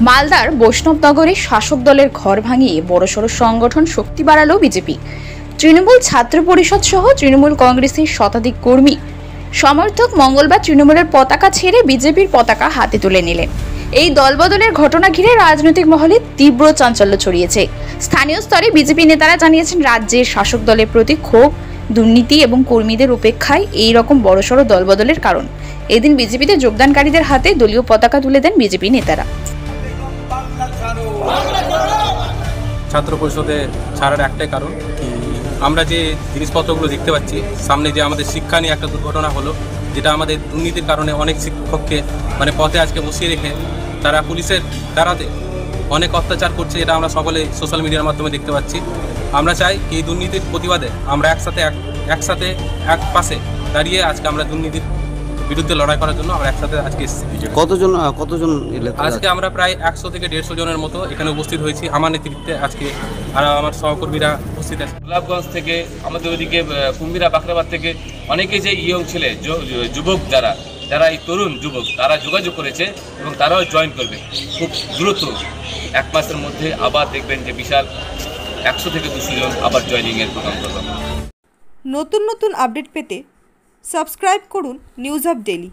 মালদার বৈষ্ণবনগরে শাসক দলের ঘর ভাঙিয়ে বড়সড় সংগঠন শক্তি বাড়ালো বিজেপি। তৃণমূল ছাত্র পরিষদ সহ তৃণমূল কংগ্রেসের শতাধিক কর্মী সমর্থক মঙ্গলবার তৃণমূলের পতাকা ছেড়ে বিজেপির পতাকা হাতে তুলে নিলেন। এই দলবদলের ঘটনা ঘিরে রাজনৈতিক মহলে তীব্র চাঞ্চল্য ছড়িয়েছে। স্থানীয় স্তরে বিজেপি নেতারা জানিয়েছেন, রাজ্যের শাসক দলের প্রতি ক্ষোভ, দুর্নীতি এবং কর্মীদের উপেক্ষায় এই রকম বড়সড় দলবদলের কারণ। এদিন বিজেপিতে যোগদানকারীদের হাতে দলীয় পতাকা তুলে দেন বিজেপি নেতারা। ছাত্র পরিষদে ছাড়ার একটাই কারণ, আমরা যে জিনিসপত্রগুলো দেখতে পাচ্ছি সামনে, যে আমাদের শিক্ষা নিয়ে একটা দুর্ঘটনা হলো, যেটা আমাদের দুর্নীতির কারণে অনেক শিক্ষককে পথে আজকে বসিয়ে রেখে তারা পুলিশের দ্বারাতে অনেক অত্যাচার করছে, এটা আমরা সকলে সোশ্যাল মিডিয়ার মাধ্যমে দেখতে পাচ্ছি। আমরা চাই এই দুর্নীতির প্রতিবাদে আমরা একসাথে এক পাশে দাঁড়িয়ে আজকে আমরা দুর্নীতির বিরুদ্ধে লড়াই করার জন্য আমরা একসাথে আজকে এসেছি। কতজন আজকে আমরা প্রায় 100 থেকে 150 জনের মতো এখানে উপস্থিত হয়েছি আমার নেতৃত্বে আজকে, আর আমার সহকর্মীরা উপস্থিত আছে। গোলাপগঞ্জ থেকে, আমাদের ওইদিকে কুম্বিরা বাখরাবাদ থেকে অনেকে যে ইয়ং ছেলে যুবক যারা এই তরুণ যুবক তারা যোগাযোগ করেছে এবং তারাও জয়েন করবে খুব দ্রুত। 1 মাসের মধ্যে আবার দেখবেন যে বিশাল 100 থেকে 200 জন আবার জয়েনিংয়ের প্রোগ্রাম করবে। নতুন আপডেট পেতে সাবস্ক্রাইব করুন নিউজ আপ ডেইলি।